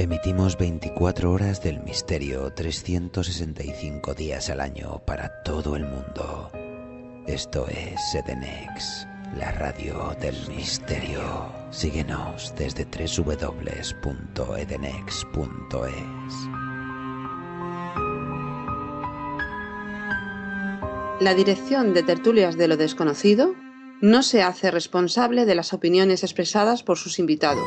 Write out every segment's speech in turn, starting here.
Emitimos 24 horas del misterio, 365 días al año para todo el mundo. Esto es Edenex, la radio del misterio. Síguenos desde www.edenex.es. La dirección de Tertulias de lo Desconocido no se hace responsable de las opiniones expresadas por sus invitados.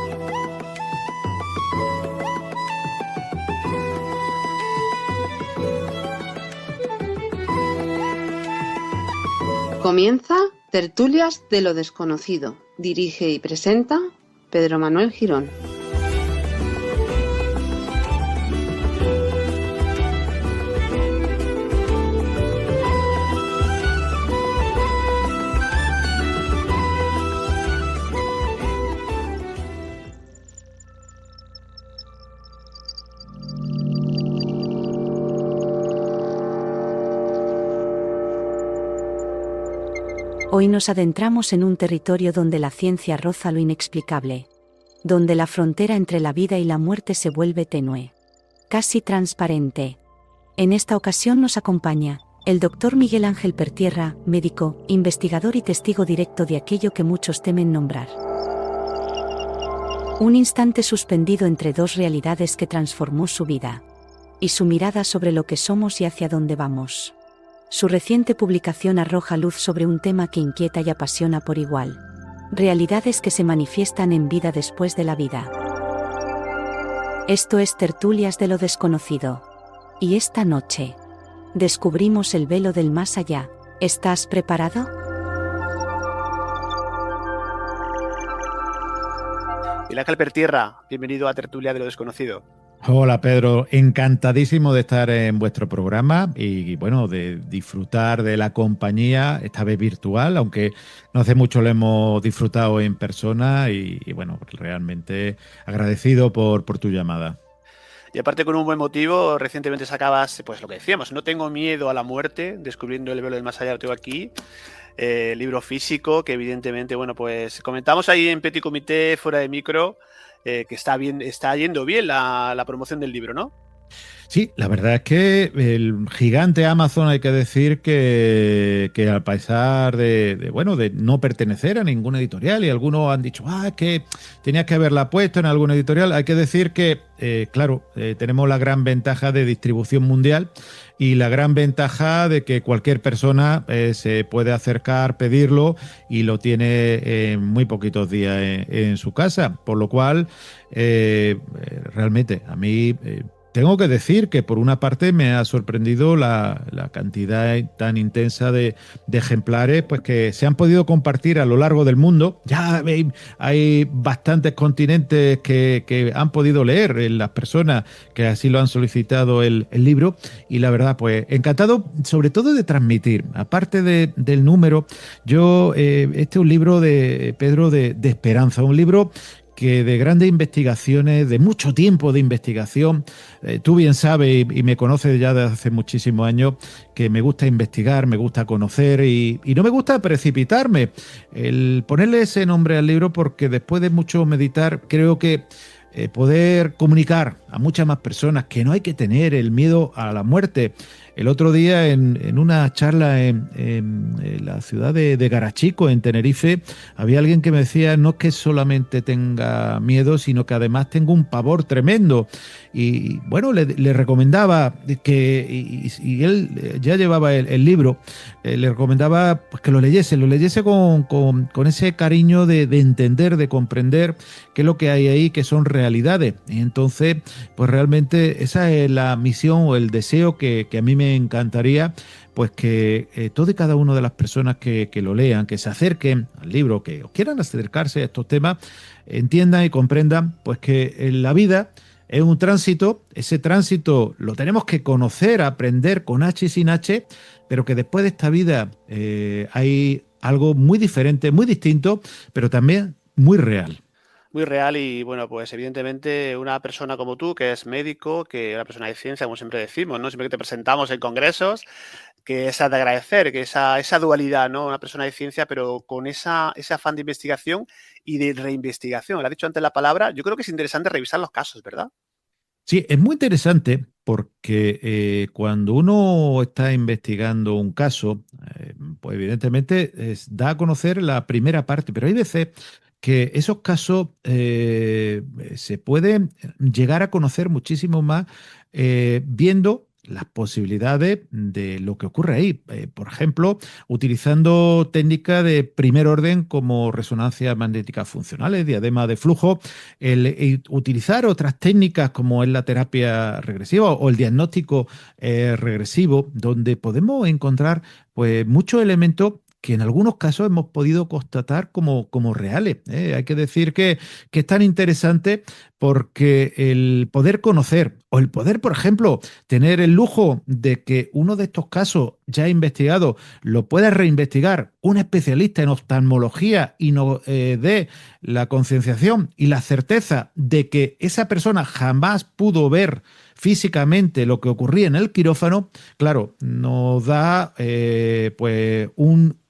Comienza Tertulias de lo Desconocido. Dirige y presenta Pedro Manuel Girón. Hoy nos adentramos en un territorio donde la ciencia roza lo inexplicable, donde la frontera entre la vida y la muerte se vuelve tenue, casi transparente. En esta ocasión nos acompaña el doctor Miguel Ángel Pertierra, médico, investigador y testigo directo de aquello que muchos temen nombrar. Un instante suspendido entre dos realidades que transformó su vida y su mirada sobre lo que somos y hacia dónde vamos. Su reciente publicación arroja luz sobre un tema que inquieta y apasiona por igual. Realidades que se manifiestan en vida después de la vida. Esto es Tertulias de lo Desconocido. Y esta noche descubrimos el velo del más allá. ¿Estás preparado? Miguel Ángel Pertierra, bienvenido a Tertulia de lo Desconocido. Hola Pedro, encantadísimo de estar en vuestro programa y bueno, de disfrutar de la compañía, esta vez virtual, aunque no hace mucho lo hemos disfrutado en persona y bueno, realmente agradecido por tu llamada. Y aparte con un buen motivo, recientemente sacabas, pues lo que decíamos, No tengo miedo a la muerte, descubriendo el velo del más allá, lo tengo aquí, libro físico que evidentemente, bueno, pues comentamos ahí en Petit Comité, fuera de micro, que está yendo bien la promoción del libro, ¿no? Sí, la verdad es que el gigante Amazon, hay que decir que a pesar de no pertenecer a ninguna editorial, y algunos han dicho, es que tenías que haberla puesto en alguna editorial, hay que decir que, tenemos la gran ventaja de distribución mundial y la gran ventaja de que cualquier persona se puede acercar, pedirlo y lo tiene en muy poquitos días en su casa, por lo cual realmente a mí... tengo que decir que por una parte me ha sorprendido la cantidad tan intensa de ejemplares pues que se han podido compartir a lo largo del mundo. Ya hay bastantes continentes que han podido leer las personas que así lo han solicitado el libro y la verdad pues encantado sobre todo de transmitir, aparte del número, este es un libro de Pedro de esperanza, un libro que de grandes investigaciones, de mucho tiempo de investigación, tú bien sabes y me conoces ya desde hace muchísimos años que me gusta investigar, me gusta conocer y no me gusta precipitarme. El ponerle ese nombre al libro porque después de mucho meditar creo que poder comunicar a muchas más personas que no hay que tener el miedo a la muerte. El otro día en una charla en la ciudad de Garachico, en Tenerife, había alguien que me decía no es que solamente tenga miedo, sino que además tengo un pavor tremendo. Y bueno, le recomendaba y él ya llevaba el libro, le recomendaba pues, que lo leyese con ese cariño de entender, de comprender qué es lo que hay ahí, que son realidades. Y entonces, pues realmente esa es la misión o el deseo que a mí me encantaría, pues que todo y cada una de las personas que lo lean, que se acerquen al libro, que quieran acercarse a estos temas, entiendan y comprendan pues que en la vida es un tránsito, ese tránsito lo tenemos que conocer, aprender con H y sin H, pero que después de esta vida hay algo muy diferente, muy distinto, pero también muy real. Muy real y, bueno, pues evidentemente una persona como tú, que es médico, que una persona de ciencia, como siempre decimos, ¿no? Siempre que te presentamos en congresos, que es de agradecer, que esa dualidad, ¿no? Una persona de ciencia, pero con ese afán de investigación y de reinvestigación. Lo ha dicho antes la palabra, yo creo que es interesante revisar los casos, ¿verdad? Sí, es muy interesante porque cuando uno está investigando un caso, pues evidentemente da a conocer la primera parte, pero hay veces que esos casos se pueden llegar a conocer muchísimo más viendo las posibilidades de lo que ocurre ahí. Por ejemplo, utilizando técnicas de primer orden como resonancias magnéticas funcionales, diadema de flujo, utilizar otras técnicas como es la terapia regresiva o el diagnóstico regresivo, donde podemos encontrar pues muchos elementos que en algunos casos hemos podido constatar como reales. Hay que decir que es tan interesante porque el poder conocer o el poder, por ejemplo, tener el lujo de que uno de estos casos ya investigado lo pueda reinvestigar un especialista en oftalmología y nos dé la concienciación y la certeza de que esa persona jamás pudo ver físicamente lo que ocurría en el quirófano, claro, nos da pues un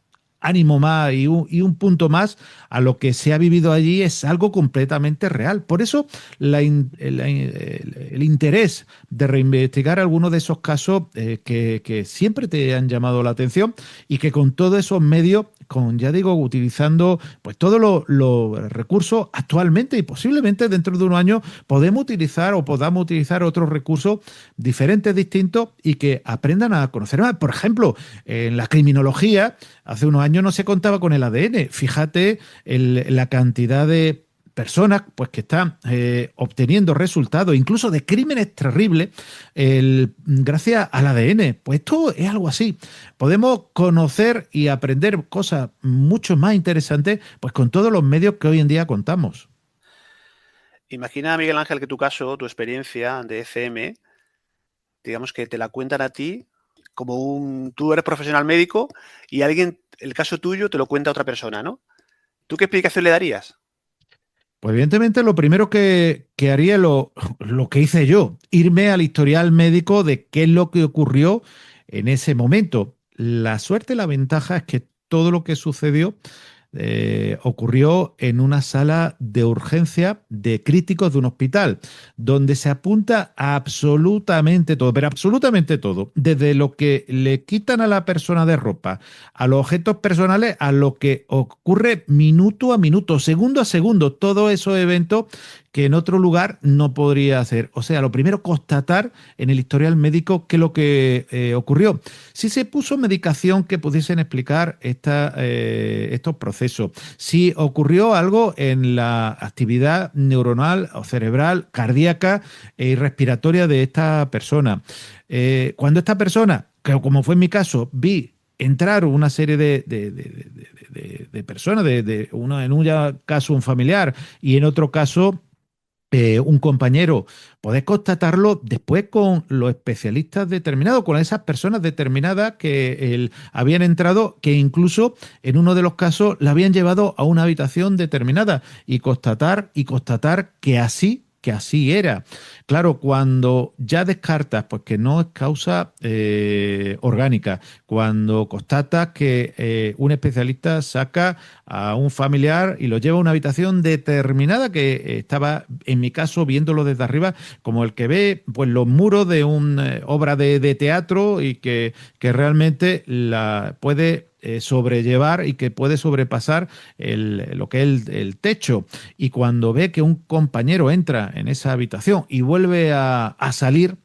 ánimo más y un punto más a lo que se ha vivido allí, es algo completamente real. Por eso el interés de reinvestigar algunos de esos casos que siempre te han llamado la atención y que con todos esos medios, con, ya digo, utilizando pues todos los recursos actualmente y posiblemente dentro de un año podemos utilizar o podamos utilizar otros recursos diferentes, distintos y que aprendan a conocer más. Por ejemplo, en la criminología, hace unos años no se contaba con el ADN. Fíjate la cantidad de personas pues, que están obteniendo resultados, incluso de crímenes terribles, gracias al ADN. Pues esto es algo así. Podemos conocer y aprender cosas mucho más interesantes pues, con todos los medios que hoy en día contamos. Imagina, Miguel Ángel, que tu caso, tu experiencia de ECM, digamos que te la cuentan a ti como tú eres profesional médico y alguien, el caso tuyo, te lo cuenta otra persona, ¿no? ¿Tú qué explicación le darías? Pues evidentemente lo primero que haría lo que hice yo, irme al historial médico de qué es lo que ocurrió en ese momento. La suerte y la ventaja es que todo lo que sucedió ocurrió en una sala de urgencia de críticos de un hospital, donde se apunta a absolutamente todo, pero absolutamente todo, desde lo que le quitan a la persona de ropa, a los objetos personales, a lo que ocurre minuto a minuto, segundo a segundo, todos esos eventos que en otro lugar no podría hacer. O sea, lo primero, constatar en el historial médico qué es lo que ocurrió. Si se puso medicación que pudiesen explicar estos procesos, si ocurrió algo en la actividad neuronal o cerebral, cardíaca y respiratoria de esta persona. Cuando esta persona, que como fue en mi caso, vi entrar una serie de personas, uno, en un caso un familiar y en otro caso un compañero, podés constatarlo después con los especialistas determinados, con esas personas determinadas que habían entrado, que incluso en uno de los casos la habían llevado a una habitación determinada y constatar que así era. Claro, cuando ya descartas pues que no es causa orgánica, cuando constatas que un especialista saca a un familiar y lo lleva a una habitación determinada que estaba, en mi caso, viéndolo desde arriba, como el que ve pues los muros de una obra de teatro y que realmente la puede sobrellevar y que puede sobrepasar lo que es el techo. Y cuando ve que un compañero entra en esa habitación y vuelve a salir,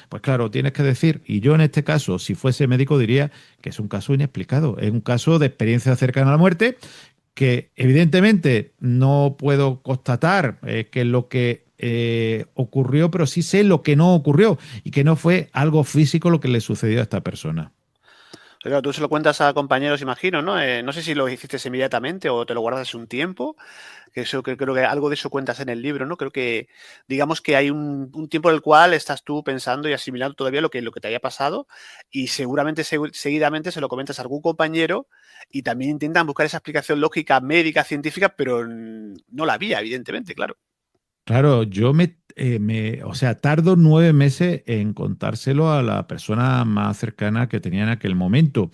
pues claro, tienes que decir, y yo en este caso, si fuese médico, diría que es un caso inexplicado, es un caso de experiencia cercana a la muerte, que evidentemente no puedo constatar qué es lo que ocurrió, pero sí sé lo que no ocurrió y que no fue algo físico lo que le sucedió a esta persona. Claro, tú se lo cuentas a compañeros, imagino, ¿no? No sé si lo hiciste inmediatamente o te lo guardas un tiempo, que eso creo que algo de eso cuentas en el libro, ¿no? Creo que, digamos que hay un tiempo en el cual estás tú pensando y asimilando todavía lo que te haya pasado y seguramente seguidamente se lo comentas a algún compañero y también intentan buscar esa explicación lógica, médica, científica, pero no la había, evidentemente, claro. Claro, yo o sea, tardo 9 meses en contárselo a la persona más cercana que tenía en aquel momento,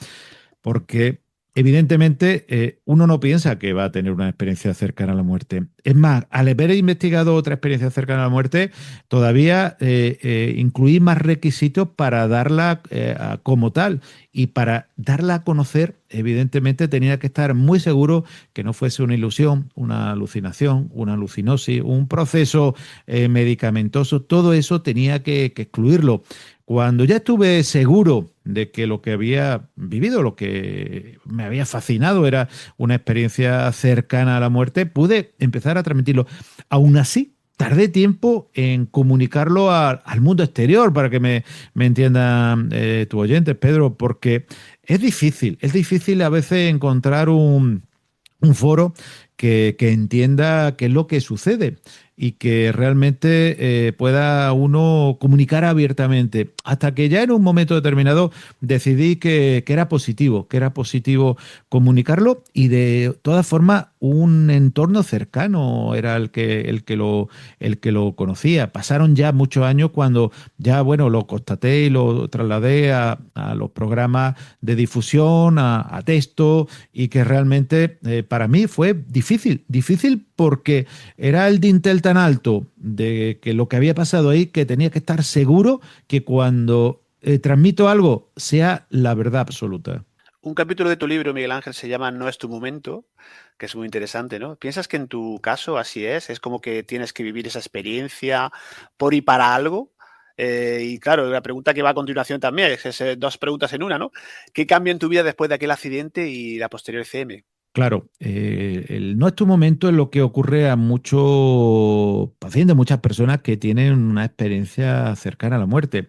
porque evidentemente, uno no piensa que va a tener una experiencia cercana a la muerte. Es más, al haber investigado otra experiencia cercana a la muerte, todavía incluí más requisitos para darla como tal. Y para darla a conocer, evidentemente, tenía que estar muy seguro que no fuese una ilusión, una alucinación, una alucinosis, un proceso medicamentoso. Todo eso tenía que excluirlo. Cuando ya estuve seguro de que lo que había vivido, lo que me había fascinado era una experiencia cercana a la muerte, pude empezar a transmitirlo. Aún así, tardé tiempo en comunicarlo al mundo exterior, para que me entiendan tus oyentes, Pedro, porque es difícil a veces encontrar un foro que entienda qué es lo que sucede y que realmente pueda uno comunicar abiertamente. Hasta que ya en un momento determinado decidí que era positivo comunicarlo, y de todas formas un entorno cercano era el que lo conocía. Pasaron ya muchos años cuando ya, bueno, lo constaté y lo trasladé a los programas de difusión, a texto, y que realmente para mí fue difícil porque era el dintel tan alto de que lo que había pasado ahí, que tenía que estar seguro que cuando transmito algo sea la verdad absoluta. Un capítulo de tu libro, Miguel Ángel, se llama No es tu momento, que es muy interesante, ¿no? ¿Piensas que en tu caso así es? ¿Es como que tienes que vivir esa experiencia por y para algo? Y claro, la pregunta que va a continuación también, es dos preguntas en una, ¿no? ¿Qué cambia en tu vida después de aquel accidente y la posterior CM? Claro, el no es tu momento es lo que ocurre a muchos pacientes, muchas personas que tienen una experiencia cercana a la muerte.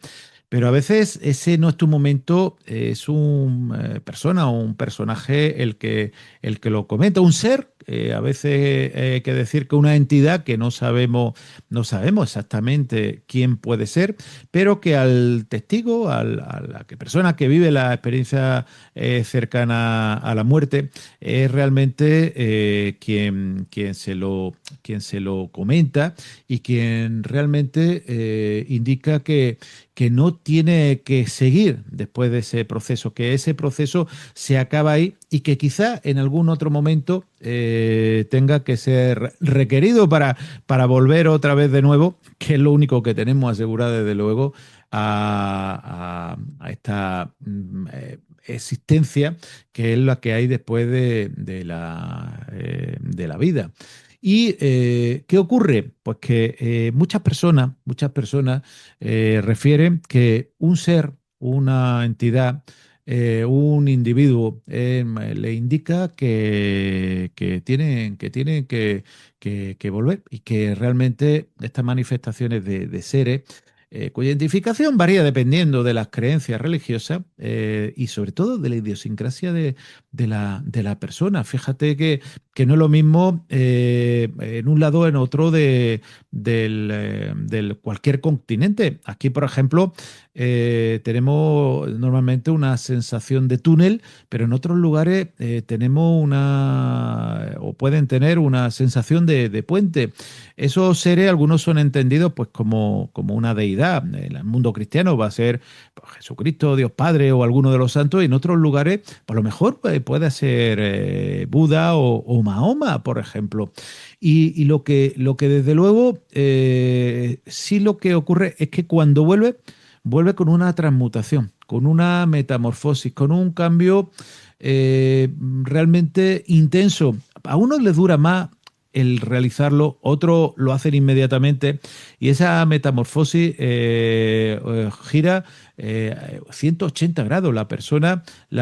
Pero a veces ese no es tu momento, es una persona o un personaje el que lo comenta, un ser. A veces hay que decir que una entidad que no sabemos exactamente quién puede ser, pero que al testigo, a la persona que vive la experiencia cercana a la muerte, es realmente quien se lo comenta, y quien realmente indica que no tiene que seguir después de ese proceso, que ese proceso se acaba ahí, y que quizá en algún otro momento tenga que ser requerido para volver otra vez de nuevo, que es lo único que tenemos asegurado desde luego a esta existencia, que es la que hay después de la vida. ¿Y qué ocurre? Pues que muchas personas refieren que un ser, una entidad, un individuo, le indica que tienen que volver, y que realmente estas manifestaciones de seres, cuya identificación varía dependiendo de las creencias religiosas, y sobre todo de la idiosincrasia de la persona. Fíjate que no es lo mismo en un lado o en otro del cualquier continente. Aquí, por ejemplo, tenemos normalmente una sensación de túnel, pero en otros lugares tenemos o pueden tener una sensación de puente. Esos seres, algunos son entendidos pues como una deidad. En el mundo cristiano va a ser pues, Jesucristo, Dios Padre o alguno de los santos, y en otros lugares, por lo mejor puede ser Buda o Mahoma, por ejemplo. Y lo que desde luego sí lo que ocurre es que cuando vuelve con una transmutación, con una metamorfosis, con un cambio realmente intenso. A unos les dura más el realizarlo, otros lo hacen inmediatamente, y esa metamorfosis gira 180 grados. La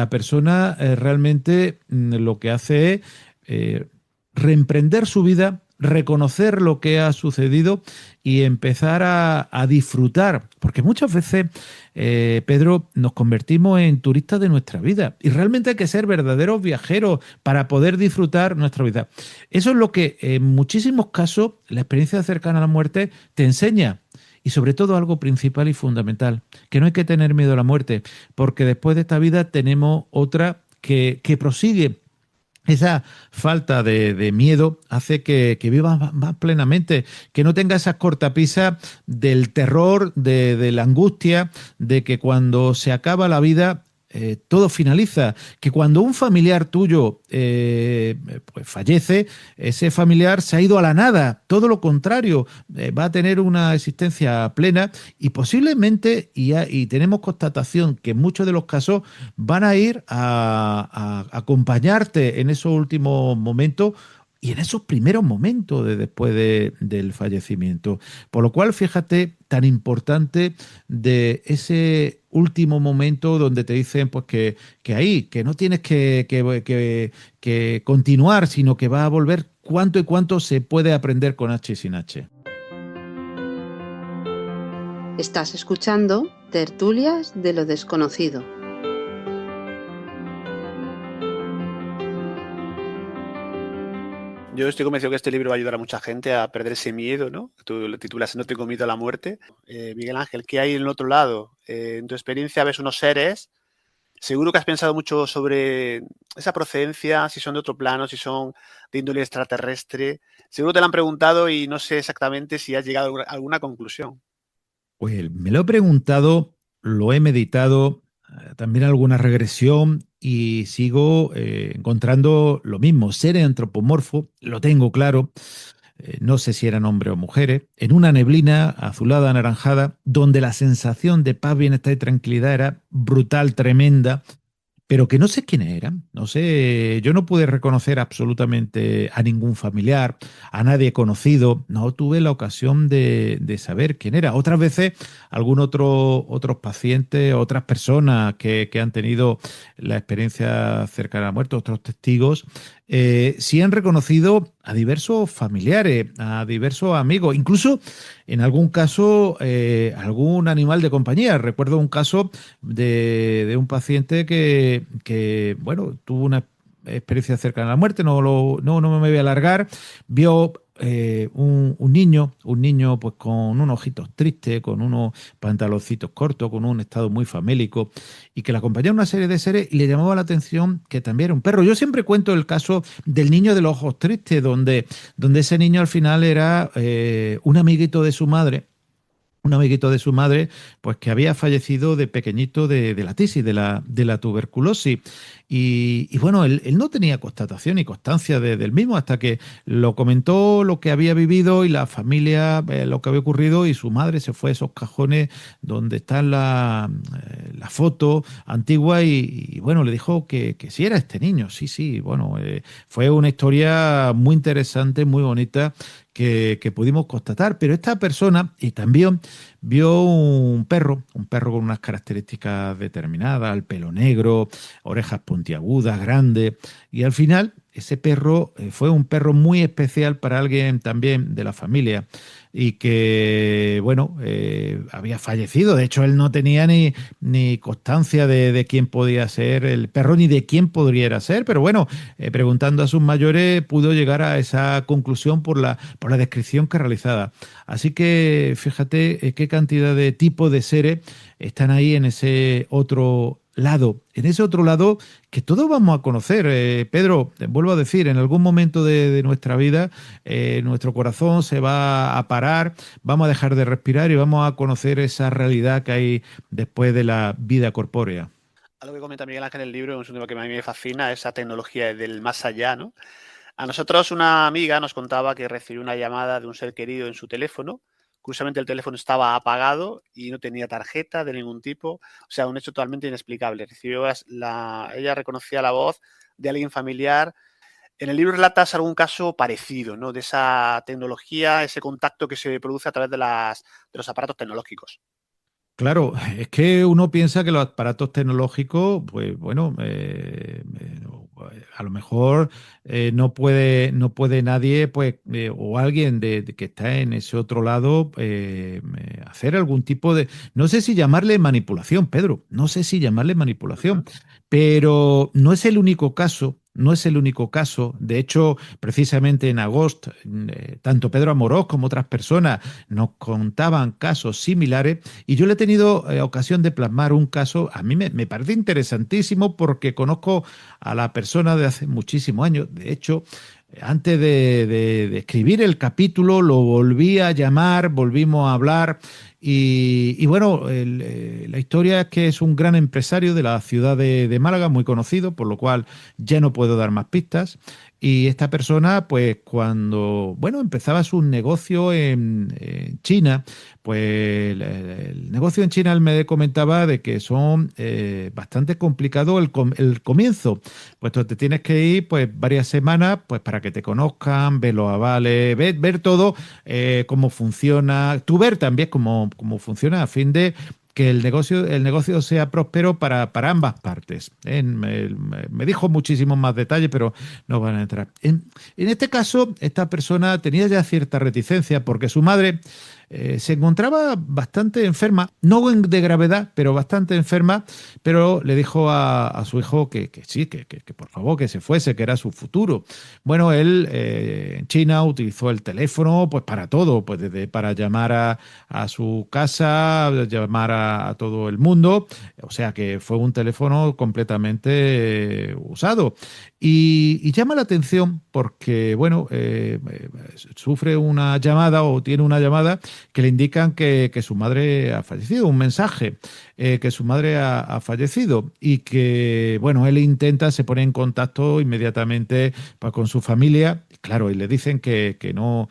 persona realmente lo que hace es reemprender su vida, reconocer lo que ha sucedido y empezar a disfrutar, porque muchas veces, Pedro, nos convertimos en turistas de nuestra vida, y realmente hay que ser verdaderos viajeros para poder disfrutar nuestra vida. Eso es lo que en muchísimos casos la experiencia cercana a la muerte te enseña. Y sobre todo algo principal y fundamental, que no hay que tener miedo a la muerte, porque después de esta vida tenemos otra que prosigue. Esa falta de miedo hace que vivas más plenamente, que no tengas esas cortapisas del terror, de la angustia, de que cuando se acaba la vida todo finaliza, que cuando un familiar tuyo pues fallece, ese familiar se ha ido a la nada, todo lo contrario, va a tener una existencia plena y posiblemente, y tenemos constatación que en muchos de los casos van a ir a acompañarte en esos últimos momentos y en esos primeros momentos después del fallecimiento. Por lo cual, fíjate, tan importante de ese último momento donde te dicen pues que no tienes que continuar, sino que va a volver cuánto y cuánto se puede aprender con H y sin H. Estás escuchando Tertulias de lo Desconocido. Yo estoy convencido que este libro va a ayudar a mucha gente a perder ese miedo, ¿no? Tú lo titulas No tengo miedo a la muerte. Miguel Ángel, ¿qué hay en el otro lado? En tu experiencia ves unos seres. Seguro que has pensado mucho sobre esa procedencia, si son de otro plano, si son de índole extraterrestre. Seguro te lo han preguntado y no sé exactamente si has llegado a alguna conclusión. Pues me lo he preguntado, lo he meditado, también alguna regresión y sigo encontrando lo mismo, seres antropomorfos, lo tengo claro, no sé si eran hombres o mujeres, en una neblina azulada, anaranjada, donde la sensación de paz, bienestar y tranquilidad era brutal, tremenda, pero que no sé quiénes eran, no sé, yo no pude reconocer absolutamente a ningún familiar, a nadie conocido, no tuve la ocasión de saber quién era. Otras veces, otros pacientes, otras personas que han tenido la experiencia cercana a la muerte, otros testigos, sí han reconocido a diversos familiares, a diversos amigos, incluso en algún caso algún animal de compañía. Recuerdo un caso de un paciente que, bueno, tuvo una experiencia cercana a la muerte, no me voy a alargar, vio un niño pues con unos ojitos tristes, con unos pantaloncitos cortos, con un estado muy famélico y que le acompañaba una serie de seres y le llamaba la atención que también era un perro. Yo siempre cuento el caso del niño de los ojos tristes, donde ese niño al final era un amiguito de su madre, pues que había fallecido de pequeñito de la tisis, de la tuberculosis. Y bueno, él no tenía constatación y constancia del mismo hasta que lo comentó lo que había vivido y la familia, lo que había ocurrido, y su madre se fue a esos cajones donde están la foto antigua y bueno, le dijo que sí era este niño. Sí, bueno, fue una historia muy interesante, muy bonita, que pudimos constatar, pero esta persona y también vio un perro con unas características determinadas, el pelo negro, orejas puntiagudas, grandes, y al final ese perro fue un perro muy especial para alguien también de la familia y que, bueno, había fallecido. De hecho, él no tenía ni constancia de quién podía ser el perro ni de quién podría ser, pero bueno, preguntando a sus mayores pudo llegar a esa conclusión por la descripción que realizaba. Así que fíjate qué cantidad de tipos de seres están ahí en ese otro lado, que todos vamos a conocer. Pedro, vuelvo a decir, en algún momento de nuestra vida nuestro corazón se va a parar, vamos a dejar de respirar y vamos a conocer esa realidad que hay después de la vida corpórea. Algo que comenta Miguel Ángel en el libro, es un tema que a mí me fascina, esa tecnología del más allá, ¿no? A nosotros una amiga nos contaba que recibió una llamada de un ser querido en su teléfono. Curiosamente el teléfono estaba apagado y no tenía tarjeta de ningún tipo. O sea, un hecho totalmente inexplicable. Ella reconocía la voz de alguien familiar. En el libro relatas algún caso parecido, ¿no? De esa tecnología, ese contacto que se produce a través de los aparatos tecnológicos. Claro, es que uno piensa que los aparatos tecnológicos, pues bueno, a lo mejor no puede nadie, pues, o alguien de que está en ese otro lado, hacer algún tipo de, no sé si llamarle manipulación, Pedro, no sé si llamarle manipulación, pero no es el único caso. No es el único caso. De hecho, precisamente en agosto, tanto Pedro Amorós como otras personas nos contaban casos similares y yo le he tenido ocasión de plasmar un caso. A mí me parece interesantísimo porque conozco a la persona de hace muchísimos años. De hecho, antes de escribir el capítulo, lo volví a llamar, volvimos a hablar Y bueno, la historia es que es un gran empresario de la ciudad de Málaga, muy conocido, por lo cual ya no puedo dar más pistas. Y esta persona, pues cuando, bueno, empezaba su negocio en China, pues el negocio en China él me comentaba de que son bastante complicado el comienzo, puesto que te tienes que ir pues varias semanas pues para que te conozcan, ver los avales, ver todo cómo funciona, tú ver también cómo funciona a fin de que el negocio sea próspero para ambas partes. Me dijo muchísimos más detalles, pero no van a entrar. En este caso, esta persona tenía ya cierta reticencia porque su madre se encontraba bastante enferma, no de gravedad, pero bastante enferma, pero le dijo a su hijo que sí, que por favor que se fuese, que era su futuro. Bueno, él en China utilizó el teléfono pues para todo, pues desde para llamar a su casa, llamar a todo el mundo, o sea que fue un teléfono completamente usado. Y llama la atención porque, bueno, sufre una llamada o tiene una llamada que le indican que su madre ha fallecido, un mensaje que su madre ha fallecido y que, bueno, él se pone en contacto inmediatamente pues, con su familia, claro, y le dicen que no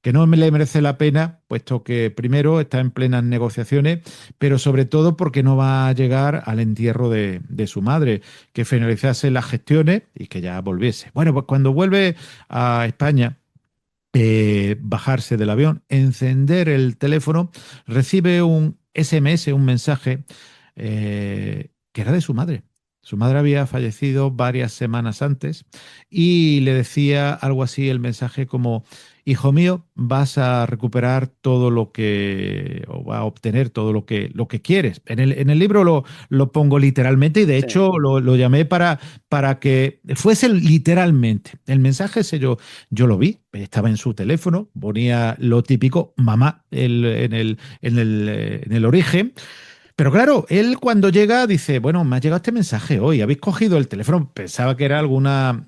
le merece la pena, puesto que primero está en plenas negociaciones, pero sobre todo porque no va a llegar al entierro de su madre, que finalizase las gestiones y que ya volviese. Bueno, pues cuando vuelve a España, bajarse del avión, encender el teléfono, recibe un SMS, un mensaje que era de su madre. Su madre había fallecido varias semanas antes y le decía algo así el mensaje como, hijo mío, vas a recuperar todo lo que, o va a obtener todo lo que quieres. En el libro lo pongo literalmente y de Sí. hecho lo llamé para que fuese literalmente. El mensaje ese yo lo vi, estaba en su teléfono, ponía lo típico, mamá, en el origen. Pero claro, él cuando llega dice, bueno, me ha llegado este mensaje hoy, habéis cogido el teléfono, pensaba que era alguna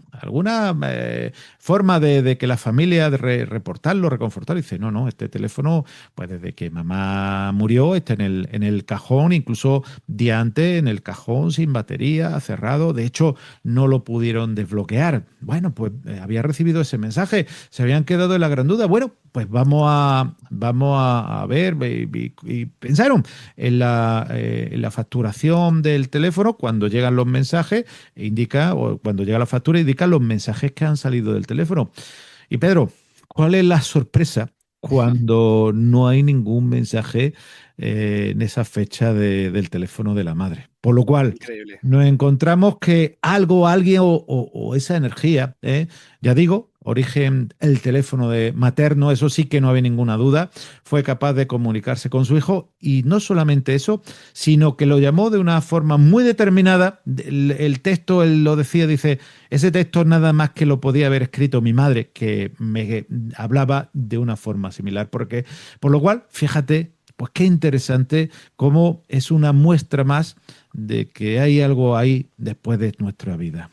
forma de que la familia de reportarlo, reconfortarlo, dice, no, este teléfono, pues desde que mamá murió, está en el cajón, incluso día antes en el cajón, sin batería, cerrado, de hecho no lo pudieron desbloquear. Bueno, pues había recibido ese mensaje, se habían quedado en la gran duda, bueno, pues vamos a ver, y pensaron en la facturación del teléfono, cuando llegan los mensajes, o cuando llega la factura, indica los mensajes que han salido del teléfono. Y Pedro, ¿cuál es la sorpresa cuando no hay ningún mensaje en esa fecha del teléfono de la madre? Por lo cual, Increíble. nos encontramos que algo, alguien o esa energía, ya digo, origen el teléfono de materno, eso sí que no había ninguna duda, fue capaz de comunicarse con su hijo y no solamente eso, sino que lo llamó de una forma muy determinada. El texto, él lo decía, dice, ese texto nada más que lo podía haber escrito mi madre, que me hablaba de una forma similar, porque, por lo cual, fíjate, pues qué interesante cómo es una muestra más de que hay algo ahí después de nuestra vida.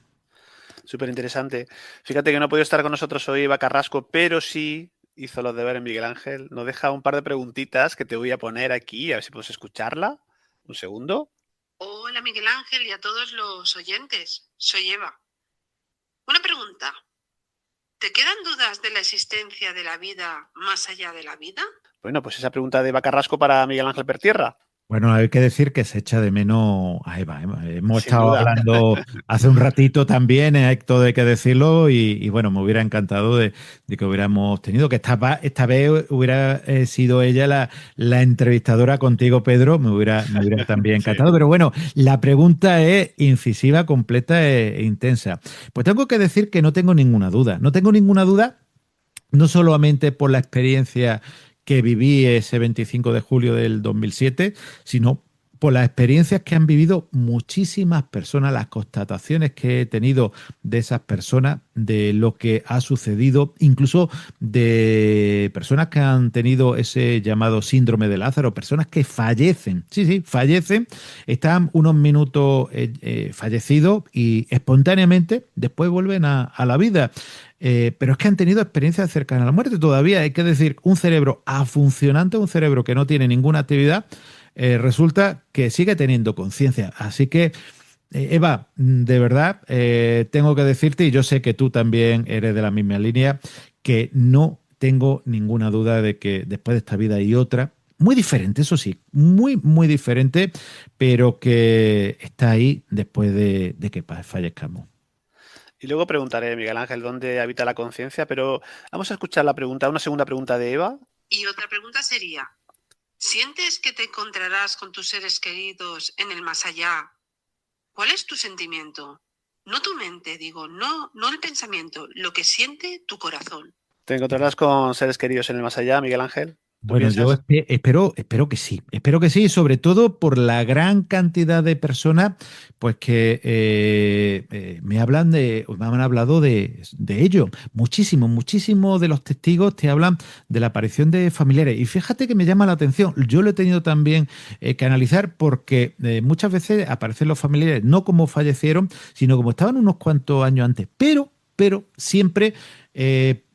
Súper interesante. Fíjate que no ha podido estar con nosotros hoy Eva Carrasco, pero sí hizo los deberes Miguel Ángel. Nos deja un par de preguntitas que te voy a poner aquí, a ver si puedes escucharla. Un segundo. Hola Miguel Ángel y a todos los oyentes. Soy Eva. Una pregunta. ¿Te quedan dudas de la existencia de la vida más allá de la vida? Bueno, pues esa pregunta de Eva Carrasco para Miguel Ángel Pertierra. Bueno, hay que decir que se echa de menos a Eva. Hemos Sin estado duda. hablando hace un ratito también, hay todo hay que decirlo, y bueno, me hubiera encantado de que hubiéramos tenido, que esta vez hubiera sido ella la entrevistadora contigo, Pedro, me hubiera también Sí. encantado. Pero bueno, la pregunta es incisiva, completa e intensa. Pues tengo que decir que no tengo ninguna duda. No tengo ninguna duda, no solamente por la experiencia que viví ese 25 de julio del 2007, sino por las experiencias que han vivido muchísimas personas, las constataciones que he tenido de esas personas, de lo que ha sucedido, incluso de personas que han tenido ese llamado síndrome de Lázaro, personas que fallecen, sí, fallecen, están unos minutos fallecidos y espontáneamente después vuelven a la vida. Pero es que han tenido experiencias cercanas a la muerte todavía. Hay que decir, un cerebro afuncionante, un cerebro que no tiene ninguna actividad, resulta que sigue teniendo conciencia. Así que, Eva, de verdad, tengo que decirte, y yo sé que tú también eres de la misma línea, que no tengo ninguna duda de que después de esta vida hay otra, muy diferente, eso sí, muy diferente, pero que está ahí después de que fallezcamos. Y luego preguntaré, Miguel Ángel, dónde habita la conciencia, pero vamos a escuchar la pregunta, una segunda pregunta de Eva. Y otra pregunta sería, ¿sientes que te encontrarás con tus seres queridos en el más allá? ¿Cuál es tu sentimiento? No tu mente, digo, no el pensamiento, lo que siente tu corazón. ¿Te encontrarás con seres queridos en el más allá, Miguel Ángel? Bueno, yo espero que sí, sobre todo por la gran cantidad de personas pues que me han hablado de ello. Muchísimo de los testigos te hablan de la aparición de familiares. Y fíjate que me llama la atención, yo lo he tenido también que analizar porque muchas veces aparecen los familiares no como fallecieron, sino como estaban unos cuantos años antes, pero siempre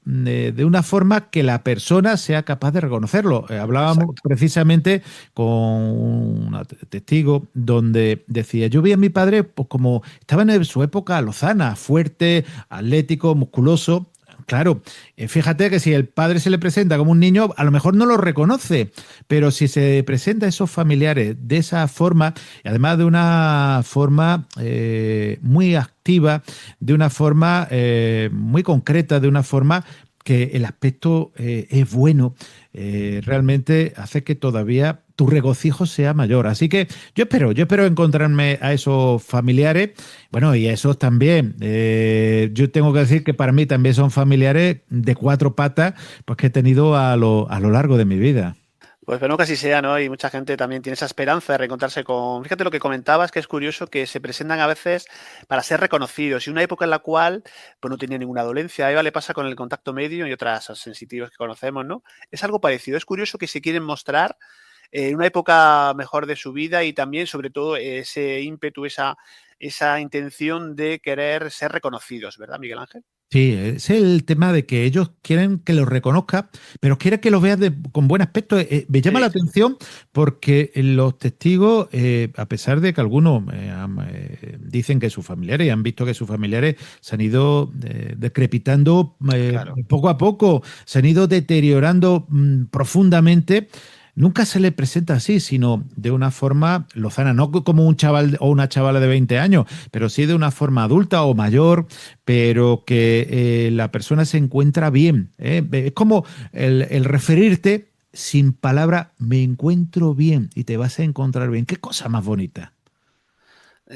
de una forma que la persona sea capaz de reconocerlo. Hablábamos Exacto. precisamente con un testigo donde decía, yo vi a mi padre pues, como estaba en su época lozana, fuerte, atlético, musculoso. Claro, fíjate que si el padre se le presenta como un niño, a lo mejor no lo reconoce, pero si se presenta a esos familiares de esa forma, y además de una forma muy activa, de una forma muy concreta, de una forma que el aspecto es bueno, realmente hace que todavía tu regocijo sea mayor. Así que yo espero encontrarme a esos familiares, bueno, y a esos también. Yo tengo que decir que para mí también son familiares de cuatro patas, pues que he tenido a lo largo de mi vida. Pues espero que así sea, ¿no? Y mucha gente también tiene esa esperanza de reencontrarse con... Fíjate lo que comentabas, que es curioso que se presentan a veces para ser reconocidos. Y una época en la cual pues no tenía ninguna dolencia. A Eva le pasa con el contacto medio y otras sensitivos que conocemos, ¿no? Es algo parecido. Es curioso que se quieren mostrar en una época mejor de su vida y también, sobre todo, ese ímpetu, esa intención de querer ser reconocidos, ¿verdad, Miguel Ángel? Sí, es el tema de que ellos quieren que los reconozca, pero quieren que los veas con buen aspecto. Me llama la Sí, atención porque los testigos, a pesar de que algunos dicen que sus familiares, y han visto que sus familiares se han ido decrepitando claro. poco a poco, se han ido deteriorando profundamente. Nunca se le presenta así, sino de una forma lozana, no como un chaval o una chavala de 20 años, pero sí de una forma adulta o mayor, pero que la persona se encuentra bien. Es como el referirte sin palabra, me encuentro bien y te vas a encontrar bien. ¿Qué cosa más bonita?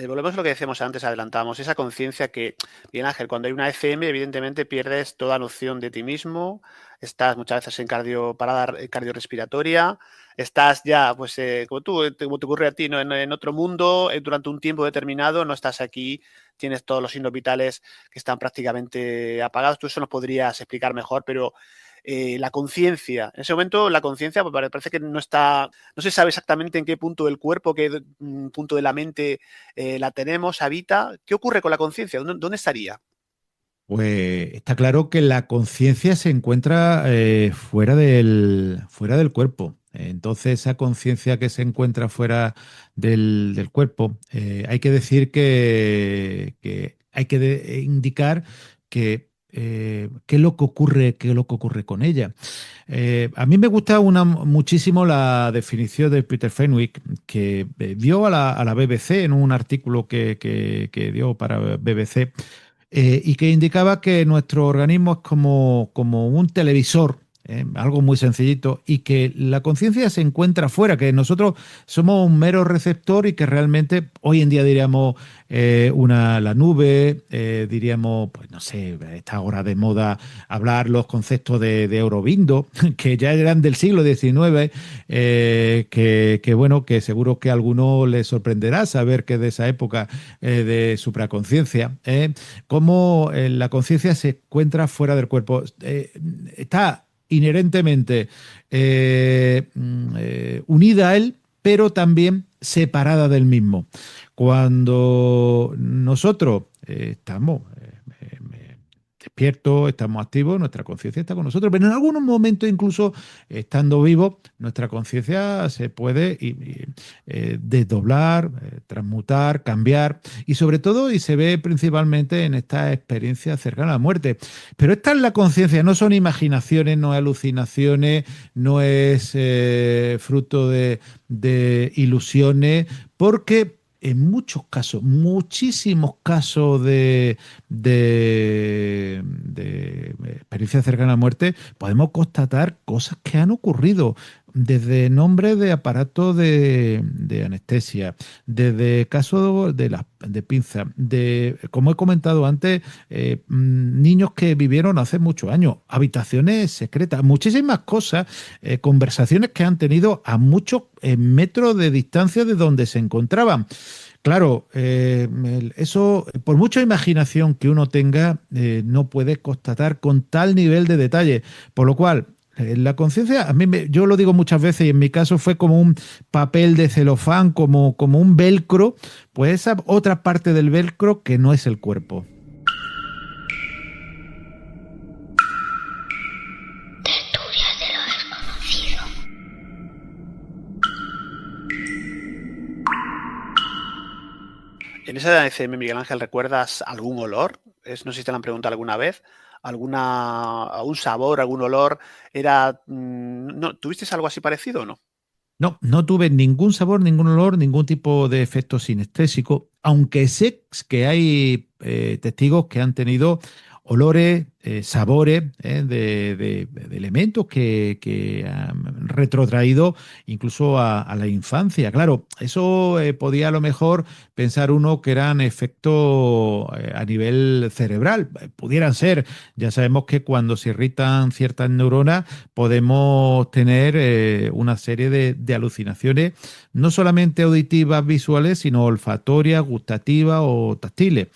Volvemos a lo que decíamos antes, adelantamos, esa conciencia que, bien Ángel, cuando hay una FM, evidentemente pierdes toda noción de ti mismo, estás muchas veces en parada cardiorrespiratoria, estás ya, pues, como te ocurre a ti, ¿no? En otro mundo, durante un tiempo determinado, no estás aquí, tienes todos los signos vitales que están prácticamente apagados. Tú eso nos podrías explicar mejor, pero la conciencia, en ese momento la conciencia pues, parece que no está, no se sabe exactamente en qué punto del cuerpo, qué punto de la mente la tenemos, habita. ¿Qué ocurre con la conciencia? ¿Dónde estaría? Pues está claro que la conciencia se encuentra fuera del cuerpo. Entonces, esa conciencia que se encuentra fuera del cuerpo, hay que decir que hay que indicar que qué es lo que ocurre, qué es lo que ocurre con ella. A mí me gusta muchísimo la definición de Peter Fenwick, que dio a la BBC en un artículo que dio para BBC. Y que indicaba que nuestro organismo es como un televisor algo muy sencillito, y que la conciencia se encuentra fuera, que nosotros somos un mero receptor y que realmente hoy en día diríamos la nube, diríamos, pues no sé, está ahora de moda hablar los conceptos de Aurobindo, que ya eran del siglo XIX, bueno, que seguro que a alguno le sorprenderá saber que de esa época de supraconciencia, cómo la conciencia se encuentra fuera del cuerpo. Está inherentemente unida a él, pero también separada del mismo. Cuando nosotros estamos despiertos, estamos activos, nuestra conciencia está con nosotros, pero en algunos momentos, incluso estando vivos, nuestra conciencia se puede desdoblar, transmutar, cambiar, y sobre todo, y se ve principalmente en esta experiencia cercana a la muerte. Pero esta es la conciencia, no son imaginaciones, no es alucinaciones, no es fruto de ilusiones, porque en muchos casos, muchísimos casos de experiencia cercana a la muerte, podemos constatar cosas que han ocurrido, desde nombres de aparatos de anestesia, desde casos de pinza, como he comentado antes, niños que vivieron hace muchos años, habitaciones secretas, muchísimas cosas, conversaciones que han tenido a muchos metros de distancia de donde se encontraban. Claro, eso, por mucha imaginación que uno tenga, no puede constatar con tal nivel de detalle, por lo cual la conciencia, yo lo digo muchas veces, y en mi caso fue como un papel de celofán, como un velcro, pues esa otra parte del velcro que no es el cuerpo. En esa ECM, Miguel Ángel, ¿recuerdas algún olor? No sé si te lo han preguntado alguna vez. ¿Algún sabor, algún olor? ¿Tuviste algo así parecido o no? No tuve ningún sabor, ningún olor, ningún tipo de efecto sinestésico, aunque sé que hay testigos que han tenido olores, sabores de elementos que han retrotraído incluso a la infancia. Claro, eso podía a lo mejor pensar uno que eran efectos a nivel cerebral. Pudieran ser. Ya sabemos que cuando se irritan ciertas neuronas podemos tener una serie de alucinaciones, no solamente auditivas, visuales, sino olfatorias, gustativas o táctiles.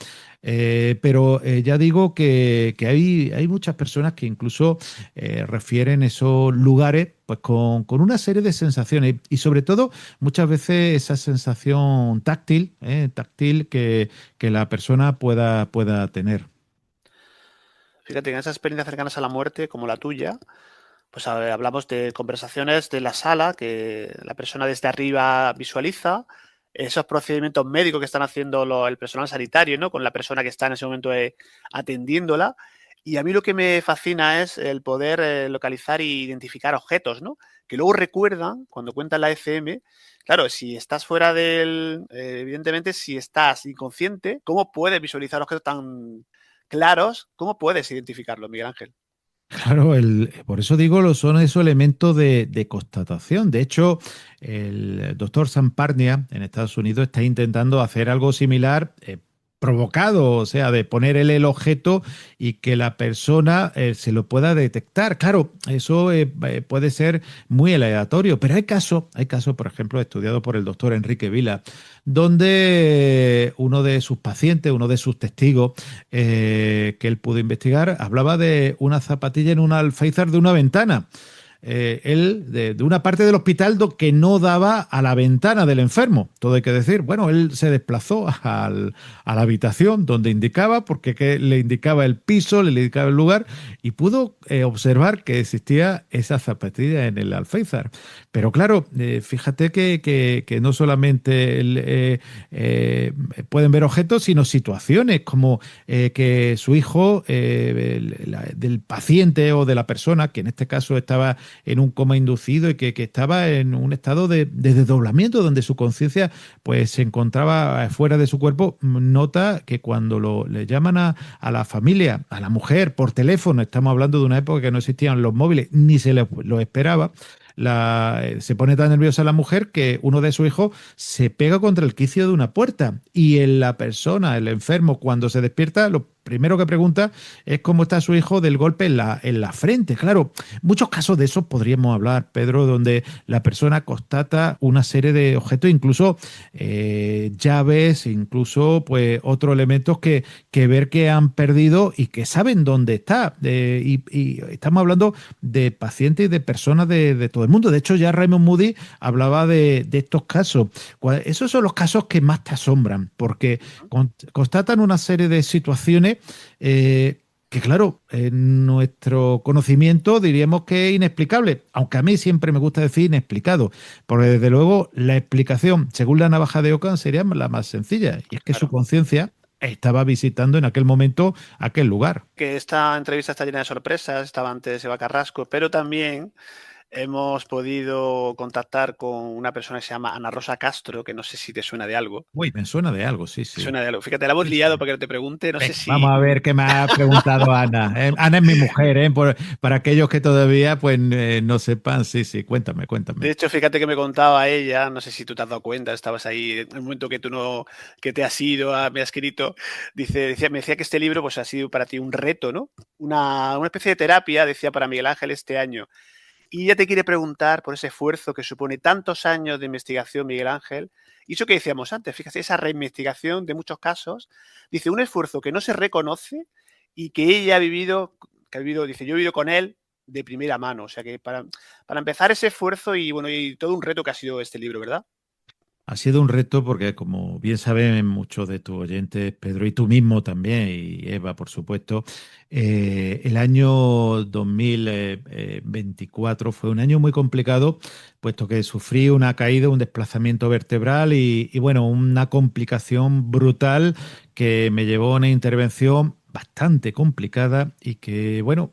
Pero ya digo que hay muchas personas que incluso refieren esos lugares pues con una serie de sensaciones, y sobre todo muchas veces esa sensación táctil que la persona pueda tener. Fíjate, en esas experiencias cercanas a la muerte, como la tuya, pues hablamos de conversaciones de la sala que la persona desde arriba visualiza, esos procedimientos médicos que están haciendo el personal sanitario, ¿no? Con la persona que está en ese momento atendiéndola. Y a mí lo que me fascina es el poder localizar e identificar objetos, ¿no? Que luego recuerdan, cuando cuentan la ECM, claro, si estás fuera evidentemente, si estás inconsciente, ¿cómo puedes visualizar objetos tan claros? ¿Cómo puedes identificarlos, Miguel Ángel? Claro, por eso digo, son esos elementos de constatación. De hecho, el doctor Sam Parnia en Estados Unidos está intentando hacer algo similar, provocado, o sea, de poner el objeto y que la persona se lo pueda detectar. Claro, eso puede ser muy aleatorio, pero hay casos, por ejemplo, estudiado por el doctor Enrique Vila, donde uno de sus pacientes, uno de sus testigos que él pudo investigar, hablaba de una zapatilla en un alféizar de una ventana. Él de una parte del hospital que no daba a la ventana del enfermo, todo hay que decir. Bueno, él se desplazó a la habitación donde indicaba, porque le indicaba el piso, le indicaba el lugar, y pudo observar que existía esa zapatilla en el alféizar. Pero claro, fíjate que no solamente pueden ver objetos, sino situaciones como que su hijo, del paciente o de la persona, que en este caso estaba en un coma inducido y que estaba en un estado de desdoblamiento donde su conciencia pues se encontraba fuera de su cuerpo. Nota que cuando le llaman a la familia, a la mujer por teléfono, estamos hablando de una época que no existían los móviles, ni se lo esperaba. Se pone tan nerviosa la mujer que uno de sus hijos se pega contra el quicio de una puerta y la persona, el enfermo, cuando se despierta, lo primero que pregunta es cómo está su hijo del golpe en la frente. Claro, muchos casos de esos podríamos hablar, Pedro, donde la persona constata una serie de objetos, incluso llaves, incluso pues otros elementos que ver que han perdido y que saben dónde está. Y estamos hablando de pacientes y de personas de todo el mundo. De hecho, ya Raymond Moody hablaba de estos casos. Esos son los casos que más te asombran, porque constatan una serie de situaciones que claro, en nuestro conocimiento diríamos que es inexplicable, aunque a mí siempre me gusta decir inexplicado, porque desde luego la explicación, según la navaja de Ockham, sería la más sencilla, y es que su conciencia estaba visitando en aquel momento aquel lugar. Que esta entrevista está llena de sorpresas, estaba antes Eva Carrasco, pero también hemos podido contactar con una persona que se llama Ana Rosa Castro, que no sé si te suena de algo. Uy, me suena de algo, sí. Suena de algo. Fíjate, la hemos liado para que no te pregunte, no sé si... Vamos a ver qué me ha preguntado Ana. Ana es mi mujer, para aquellos que todavía pues no sepan, sí, cuéntame. De hecho, fíjate que me contaba ella, no sé si tú te has dado cuenta, estabas ahí en el momento que tú no, que te has ido, me has escrito, me decía que este libro pues ha sido para ti un reto, ¿no? Una especie de terapia, decía, para Miguel Ángel este año. Y ella te quiere preguntar por ese esfuerzo que supone tantos años de investigación, Miguel Ángel, y eso que decíamos antes, fíjate, esa reinvestigación de muchos casos, dice, un esfuerzo que no se reconoce y que ella ha vivido, dice, yo he vivido con él de primera mano, o sea que para empezar ese esfuerzo y bueno, y todo un reto que ha sido este libro, ¿verdad? Ha sido un reto porque, como bien saben muchos de tus oyentes, Pedro, y tú mismo también, y Eva, por supuesto, el año 2024 fue un año muy complicado, puesto que sufrí una caída, un desplazamiento vertebral y bueno, una complicación brutal que me llevó a una intervención bastante complicada y que, bueno,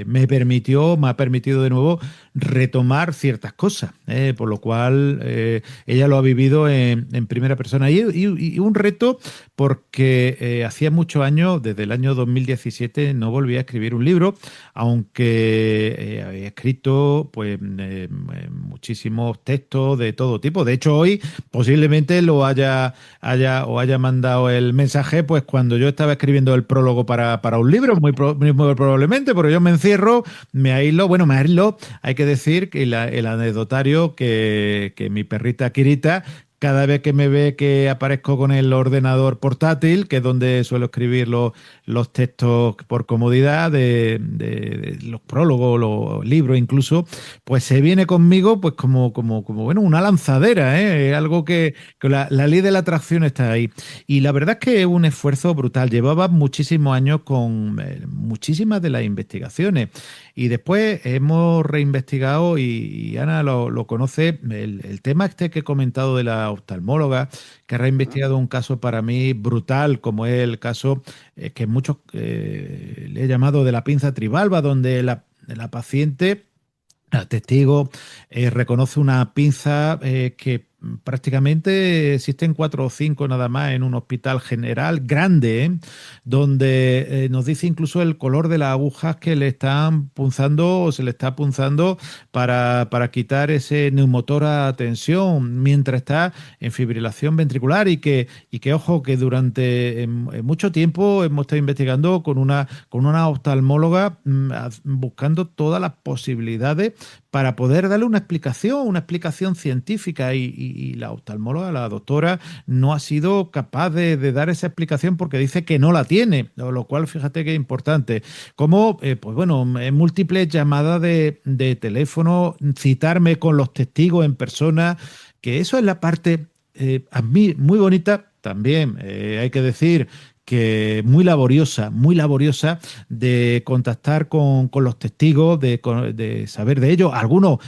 me ha permitido de nuevo retomar ciertas cosas, por lo cual ella lo ha vivido en primera persona. Y un reto porque hacía muchos años, desde el año 2017, no volví a escribir un libro, aunque había escrito pues muchísimos textos de todo tipo. De hecho, hoy posiblemente os haya mandado el mensaje pues cuando yo estaba escribiendo el prólogo para un libro, muy probablemente, porque yo me encierro, me aíslo, hay que decir que el anecdotario que mi perrita Kirita, cada vez que me ve que aparezco con el ordenador portátil, que es donde suelo escribir los textos por comodidad, de los prólogos, los libros incluso, pues se viene conmigo pues como bueno, una lanzadera, ¿eh? Algo que la ley de la atracción está ahí. Y la verdad es que es un esfuerzo brutal. Llevaba muchísimos años con muchísimas de las investigaciones. Y después hemos reinvestigado, y Ana lo conoce, el tema este que he comentado de la oftalmóloga, que ha reinvestigado un caso para mí brutal, como es el caso que muchos le he llamado de la pinza tribalba, donde la paciente, el testigo, reconoce una pinza que prácticamente existen 4 o 5 nada más en un hospital general grande, donde nos dice incluso el color de las agujas que le están punzando o se le está punzando para quitar ese neumotor a tensión mientras está en fibrilación ventricular y que ojo, que durante mucho tiempo hemos estado investigando con una oftalmóloga buscando todas las posibilidades para poder darle una explicación científica y la oftalmóloga, la doctora, no ha sido capaz de dar esa explicación porque dice que no la tiene, lo cual fíjate que es importante. Como, pues bueno, múltiples llamadas de teléfono, citarme con los testigos en persona, que eso es la parte a mí muy bonita. También hay que decir que muy laboriosa de contactar con los testigos, de saber de ellos. Algunos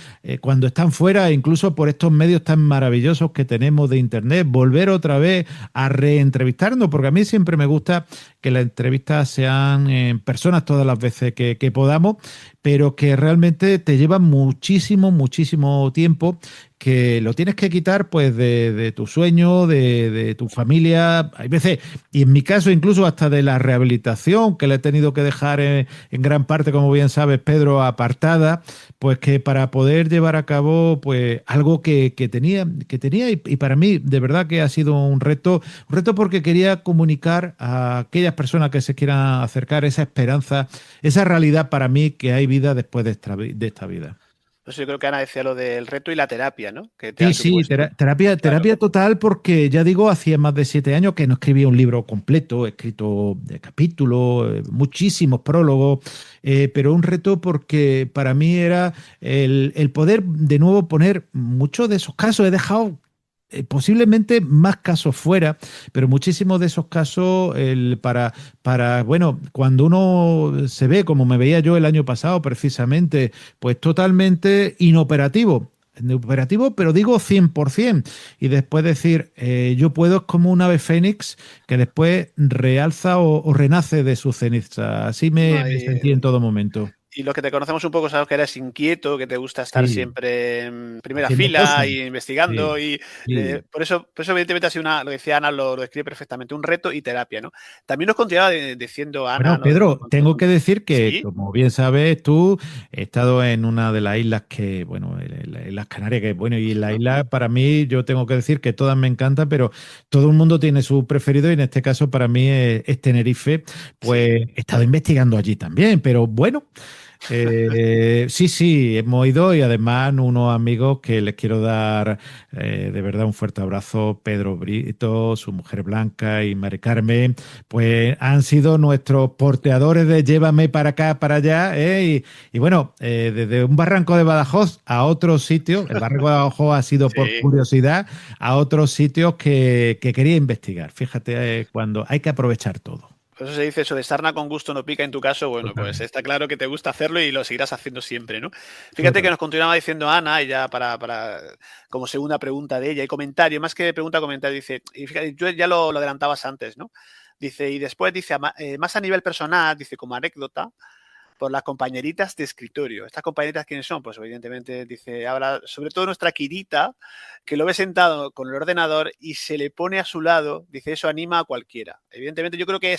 cuando están fuera, incluso por estos medios tan maravillosos que tenemos de internet, volver otra vez a reentrevistarnos, porque a mí siempre me gusta que las entrevistas sean en personas todas las veces que podamos, pero que realmente te llevan muchísimo, muchísimo tiempo, que lo tienes que quitar pues de tu sueño, de tu familia, hay veces, y en mi caso incluso hasta de la rehabilitación, que le he tenido que dejar en gran parte, como bien sabes, Pedro, apartada, pues que para poder llevar a cabo pues algo que tenía y para mí de verdad que ha sido un reto porque quería comunicar a aquellas personas que se quieran acercar esa esperanza, esa realidad para mí que hay vida después de esta vida. Pues yo creo que Ana decía lo del reto y la terapia, ¿no? Que te ha Sí, sí, supuesto. terapia, Claro. terapia total porque ya digo, hacía más de 7 años que no escribía un libro completo, he escrito de capítulos, muchísimos prólogos, pero un reto porque para mí era el poder de nuevo poner muchos de esos casos, he dejado posiblemente más casos fuera, pero muchísimos de esos casos bueno, cuando uno se ve como me veía yo el año pasado precisamente, pues totalmente inoperativo, pero digo 100%. Y después decir, yo puedo es como un ave fénix que después realza o renace de su ceniza. Así No, me sentí en todo momento. y los que te conocemos un poco sabemos que eres inquieto, que te gusta estar Sí, siempre en primera haciendo cosas. fila y investigando. Sí, Y sí. por eso evidentemente ha sido lo decía Ana, lo describe perfectamente, un reto y terapia, ¿no? También nos continuaba diciendo Ana, Bueno, ¿no? Pedro, tengo que decir que, Sí, como bien sabes tú, he estado en una de las islas que, bueno, en las Canarias, que bueno, y en la ujú, isla, para mí, yo tengo que decir que todas me encantan, pero todo el mundo tiene su preferido y en este caso para mí es Tenerife. sí. Pues he estado investigando allí también, pero bueno. Sí, sí, hemos ido y además unos amigos que les quiero dar de verdad un fuerte abrazo, Pedro Brito, su mujer Blanca y Mari Carmen, pues han sido nuestros porteadores de llévame para acá, para allá, y bueno, desde un barranco de Badajoz a otro sitio, el barranco de Badajoz ha sido por Sí. curiosidad, a otros sitios que quería investigar. Fíjate, cuando hay que aprovechar todo. Por eso se dice eso de sarna con gusto no pica en tu caso, bueno, pues Totalmente. está claro que te gusta hacerlo y lo seguirás haciendo siempre, ¿no? Fíjate que Total. nos continuaba diciendo Ana, y ya como segunda pregunta de ella, y comentario, más que pregunta, comentario, dice, y fíjate, yo ya lo adelantabas antes, ¿no? Dice, y después dice, más a nivel personal, dice, como anécdota, por las compañeritas de escritorio. ¿Estas compañeritas quiénes son? Pues evidentemente dice, habla sobre todo nuestra Kirita, que lo ve sentado con el ordenador y se le pone a su lado, dice, eso anima a cualquiera. Evidentemente yo creo que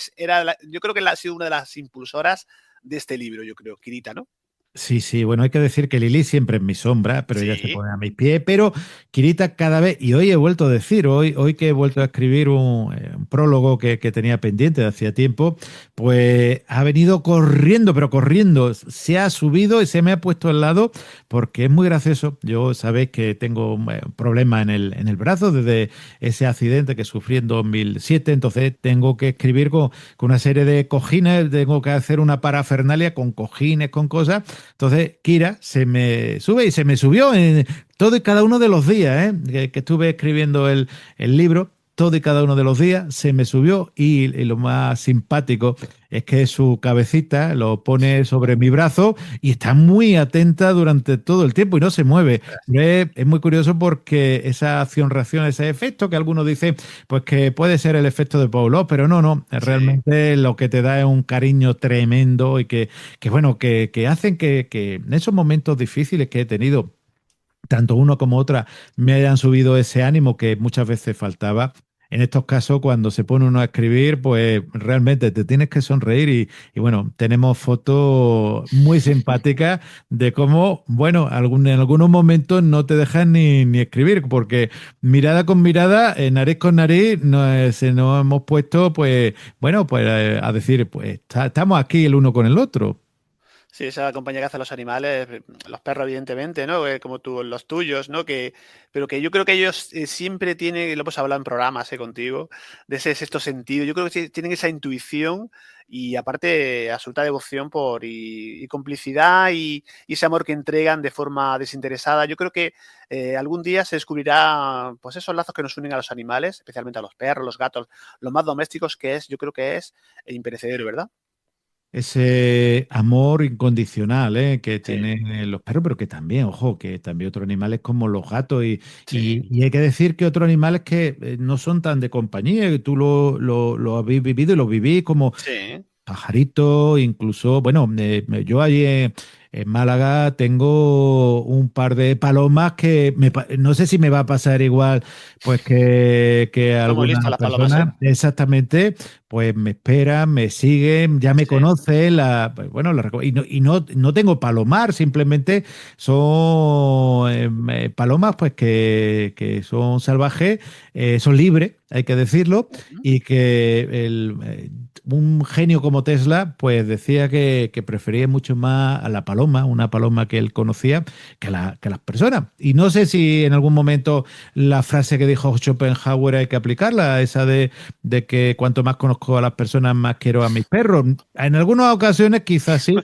yo creo que ha sido una de las impulsoras de este libro, yo creo, Kirita, ¿no? Sí, sí, bueno, hay que decir que Lili siempre es mi sombra, pero ella se Sí, pone a mis pies, pero Kirita cada vez, y hoy he vuelto a decir, hoy que he vuelto a escribir un prólogo que tenía pendiente de hacía tiempo, pues ha venido corriendo, pero corriendo, se ha subido y se me ha puesto al lado, porque es muy gracioso. Yo sabéis que tengo un problema en el brazo desde ese accidente que sufrí en 2007, entonces tengo que escribir con una serie de cojines, tengo que hacer una parafernalia con cojines, con cosas. Entonces, Kira se me sube y se me subió en todo y cada uno de los días que estuve escribiendo el libro. Todo y cada uno de los días se me subió y lo más simpático es que su cabecita lo pone sobre mi brazo y está muy atenta durante todo el tiempo y no se mueve. Es muy curioso porque esa acción-reacción, ese efecto que algunos dicen, pues que puede ser el efecto de Pavlov, pero no, sí. realmente lo que te da es un cariño tremendo y que bueno, que hacen que en esos momentos difíciles que he tenido, tanto uno como otra, me hayan subido ese ánimo que muchas veces faltaba. En estos casos, cuando se pone uno a escribir, pues realmente te tienes que sonreír y bueno, tenemos fotos muy simpáticas de cómo, bueno, en algunos momentos no te dejan ni escribir, porque mirada con mirada, nariz con nariz, se nos hemos puesto, pues, bueno, pues a decir, pues estamos aquí el uno con el otro. Sí, esa compañía que hace los animales, los perros evidentemente, ¿no? Como tú, los tuyos, ¿no? Pero que yo creo que ellos siempre tienen, lo hemos hablado en programas contigo, de ese sexto sentido. Yo creo que tienen esa intuición y aparte absoluta devoción y complicidad y ese amor que entregan de forma desinteresada. Yo creo que algún día se descubrirá, pues esos lazos que nos unen a los animales, especialmente a los perros, los gatos, los más domésticos, yo creo que es imperecedero, ¿verdad? ese amor incondicional, que Sí, tienen los perros, pero que también, ojo, que también otros animales como los gatos sí, y hay que decir que otros animales que no son tan de compañía, que tú lo habéis vivido y lo vivís como sí. pajaritos, incluso, bueno, yo allí en Málaga tengo un par de palomas que no sé si me va a pasar igual pues que a Son muy algunas listas las palomas, ¿eh? personas exactamente, pues me esperan, me siguen, ya me Sí. conocen, pues, bueno, no tengo palomar, simplemente son palomas pues que son salvajes, son libres, hay que decirlo, Ujú. y que un genio como Tesla, pues decía que prefería mucho más a la paloma, una paloma que él conocía, que las personas. Y no sé si en algún momento la frase que dijo Schopenhauer hay que aplicarla, esa de que cuanto más conozco a las personas, más quiero a mis perros. En algunas ocasiones quizás sí.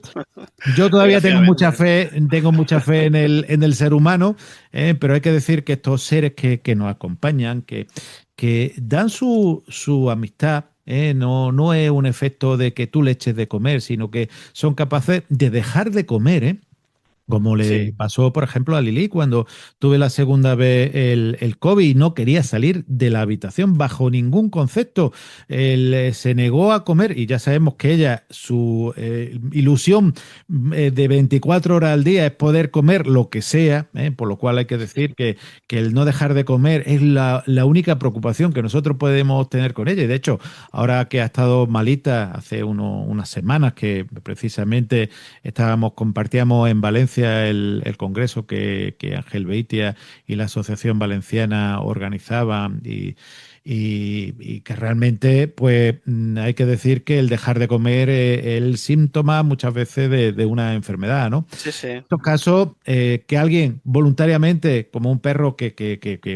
Yo todavía Desgraciadamente. tengo mucha fe en el ser humano, pero hay que decir que estos seres que nos acompañan, que dan su amistad, no es un efecto de que tú le eches de comer, sino que son capaces de dejar de comer, como Sí, le pasó, por ejemplo, a Lili cuando tuve la segunda vez el COVID y no quería salir de la habitación bajo ningún concepto. Él se negó a comer y ya sabemos que ella, su ilusión de 24 horas al día es poder comer lo que sea, por lo cual hay que decir que el no dejar de comer es la única preocupación que nosotros podemos tener con ella. Y de hecho, ahora que ha estado malita hace unas semanas que precisamente compartíamos en Valencia el congreso que Ángel Beitia y la Asociación Valenciana organizaban y que realmente, pues hay que decir que el dejar de comer es el síntoma muchas veces de una enfermedad, ¿no? sí, sí. En estos casos, que alguien voluntariamente, como un perro